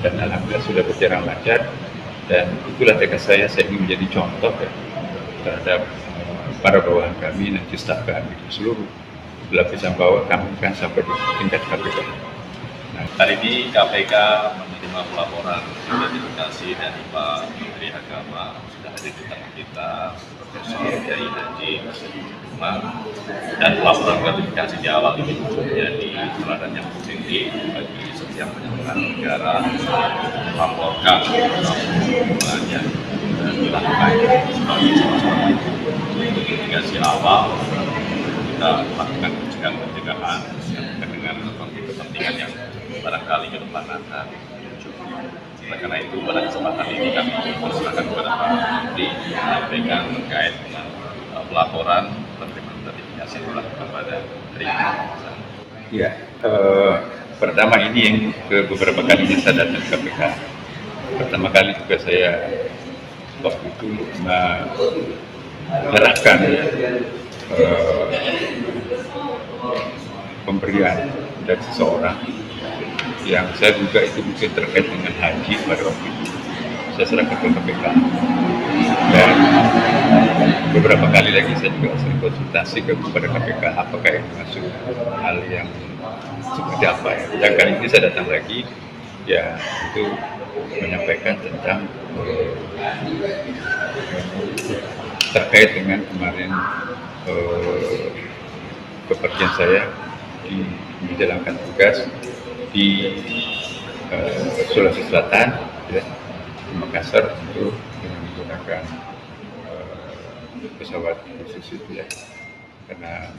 dan alhamdulillah sudah berjalan lancar, dan itulah tekad saya ingin menjadi contoh ya, terhadap para bawahan kami, nanti staf kami di seluruh lapisan bawah kami kan sampai di tingkat KPK. Hari ini KPK menerima pelaporan gratifikasi dari Pak Menteri Agama, sudah hadir di tengah kita, Profesor Kiai Haji Umar, dan pelaporan gratifikasi di awal ini menjadi teladan yang positif bagi setiap penyelenggara negara melaporkan hubungannya dan dilakukan sebagai salah satu gratifikasi awal. Kita lakukan pencegahan dengan konflik kepentingan yang barangkali ke depan akan muncul. Oleh karena itu, pada kesempatan ini kami persilakan kepada Pak Menteri menyampaikan terkait dengan pelaporan penerimaan gratifikasi yang dilakukan pada hari ini. Ya, pertama ini yang beberapa kali saya datang ke KPK. Pertama kali juga saya waktu itu menyerahkan pemberian dari seseorang yang saya duga itu mungkin terkait dengan haji pada waktu itu. Saya serahkan ke KPK, dan beberapa kali lagi saya juga sering konsultasi kepada KPK apakah itu masuk hal yang seperti apa ya. Dan kali ini saya datang lagi ya, itu menyampaikan tentang terkait dengan kemarin kepergian saya di menjalankan tugas di Sulawesi Selatan, ya, di Makassar, untuk menggunakan pesawat khusus itu ya, karena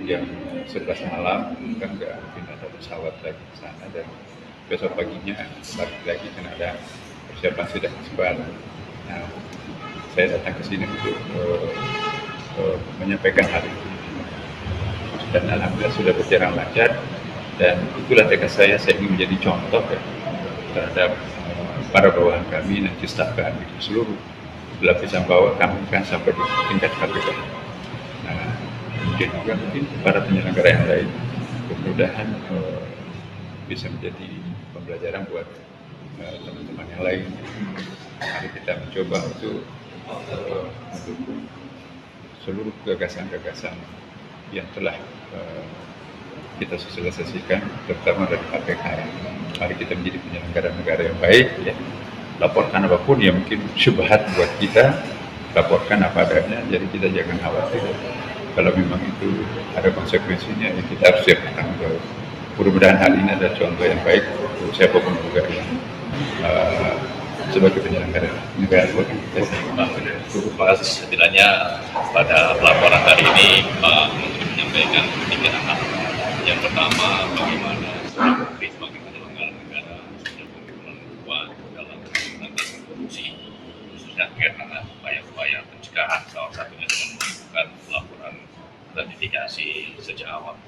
jam 11 malam kan nggak mungkin ada pesawat lagi ke sana, dan besok paginya balik lagi kan ada persiapan sidang isbat. Nah, saya datang ke sini untuk menyampaikan hal itu, dan alhamdulillah sudah berjalan lancar, dan itulah tekad saya ingin menjadi contoh ya, terhadap para bawahan kami, nanti staf kami di seluruh lapisan bawah kami kan sampai di tingkat KPK. Nah, mungkin para penyelenggara yang lain, mudah-mudahan bisa menjadi pembelajaran buat teman-teman yang lain. Mari kita mencoba untuk mendukung seluruh gagasan-gagasan yang telah kita sosialisasikan, terutama dari KPK. Mari kita menjadi penyelenggara negara yang baik ya. Laporkan apapun yang mungkin syubhat buat kita, laporkan apa adanya, jadi kita jangan khawatir. Kalau memang itu ada konsekuensinya, ya kita harus siap bertanggung jawab. Mudah-mudahan hal ini adalah contoh yang baik untuk siapapun juga yang sebagai penyelenggara negara. Terima kasih. Setidaknya pada pelaporan hari ini Pak Menteri menyampaikan 3 hal. Yang pertama, bagaimana seorang menteri sebagai penyelenggara negara sudah berkomitmen kuat dalam menangani korupsi, khususnya terkait dengan upaya-upaya pencegahan, salah satunya dengan melakukan pelaporan gratifikasi sejak awal.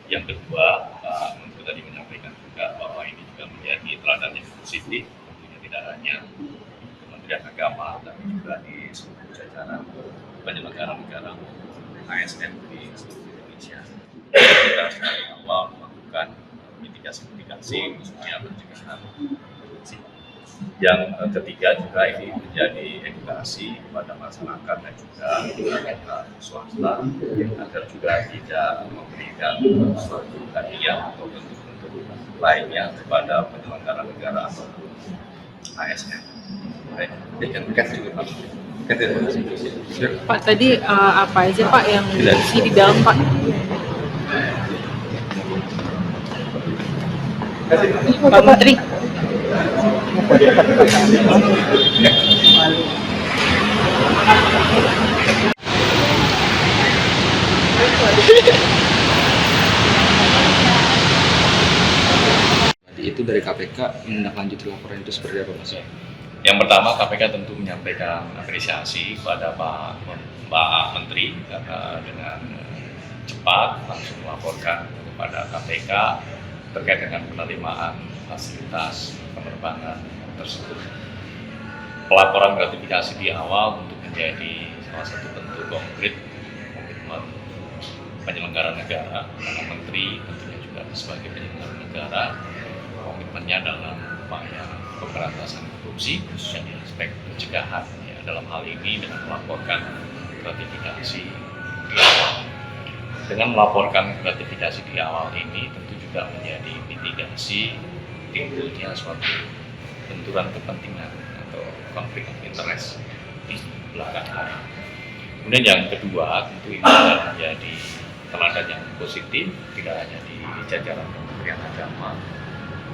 Yang kedua, Pak Menteri tadi menyampaikan juga bahwa ini juga menjadi teladan yang positif, tentunya tidak hanya Kementerian Agama, tapi juga di seluruh jajaran penyelenggara negara ASN di seluruh Indonesia. Kita dari awal melakukan mitigasi khususnya pencegahan korupsi. Yang ketiga juga ini menjadi edukasi kepada masyarakat dan juga pihak swasta agar juga tidak memberikan suatu hadiah atau bentuk-bentuk lainnya kepada penyelenggara negara atau ASN. Baik, terima kasih Pak. Pak, tadi apa aja Pak yang diisi di dalam Pak? Pak Menteri. Itu dari KPK menindaklanjuti laporan itu seperti apa Mas? Yang pertama, KPK tentu menyampaikan apresiasi kepada Pak Menteri karena dengan cepat langsung melaporkan kepada KPK terkait dengan penerimaan fasilitas penerbangan tersebut. Pelaporan gratifikasi di awal untuk menjadi salah satu bentuk konkret komitmen penyelenggara negara, karena Menteri tentunya juga sebagai penyelenggara negara komitmennya dalam upaya pemberantasan korupsi, khususnya di aspek pencegahan. Ya, dalam hal ini dengan melaporkan gratifikasi di awal. Dengan melaporkan gratifikasi di awal ini tentu juga menjadi mitigasi timbulnya suatu benturan kepentingan atau konflik of interest di belakang hari. Kemudian yang kedua, tentu ini adalah menjadi teladan yang positif, tidak hanya di jajaran Kementerian Agama,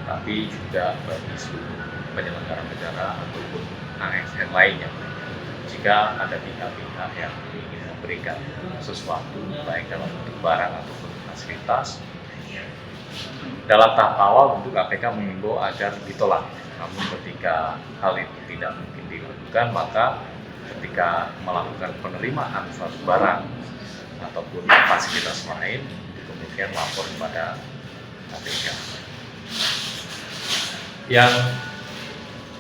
tapi juga bagi seluruh penyelenggara negara ataupun ASN lainnya. Jika ada pihak-pihak yang ingin memberikan sesuatu, baik dalam bentuk barang ataupun fasilitas, dalam tahap awal tentu KPK mengimbau agar ditolak. Namun ketika hal itu tidak mungkin dilakukan, maka ketika melakukan penerimaan suatu barang ataupun fasilitas lain, kemudian lapor kepada KPK. Yang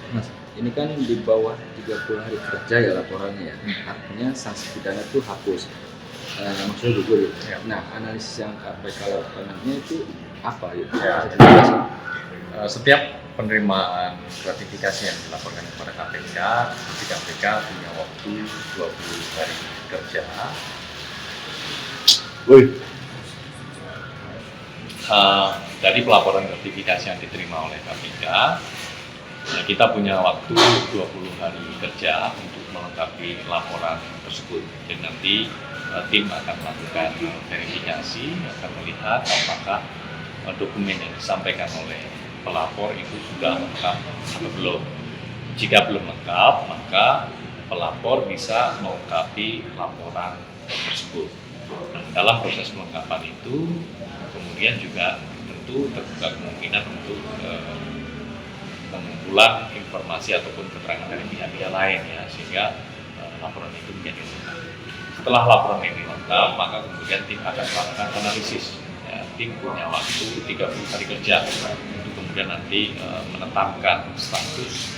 Mas, ini kan di bawah 30 hari kerja ya laporannya ya. Artinya sanksi pidana itu hapus. Maksudnya gugur ya. Nah, analisis yang KPK lakukan itu apa ya? Setiap penerimaan gratifikasi yang dilaporkan kepada KPK, nanti KPK punya waktu 20 hari kerja. Dari pelaporan gratifikasi yang diterima oleh KPK, kita punya waktu 20 hari kerja untuk melengkapi laporan tersebut. Dan nanti tim akan melakukan verifikasi, akan melihat apakah dokumen yang disampaikan oleh pelapor itu sudah lengkap atau belum. Jika belum lengkap, maka pelapor bisa melengkapi laporan tersebut. Nah, dalam proses pelengkapan itu, kemudian juga tentu terbuka kemungkinan untuk pengumpulan informasi ataupun keterangan dari pihak-pihak lain ya, sehingga laporan itu menjadi lengkap. Setelah laporan ini lengkap, maka kemudian tim akan melakukan analisis. Ya, tim punya waktu 30 hari kerja untuk kemudian nanti menetapkan status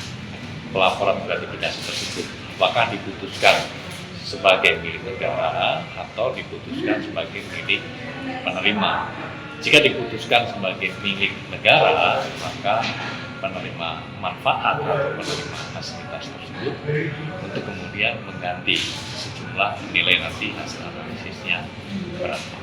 pelaporan gratifikasi tersebut. Apakah diputuskan sebagai milik negara atau diputuskan sebagai milik penerima. Jika diputuskan sebagai milik negara, maka penerima manfaat atau penerima fasilitas tersebut untuk kemudian mengganti sejumlah nilai nanti hasil analisisnya berapa.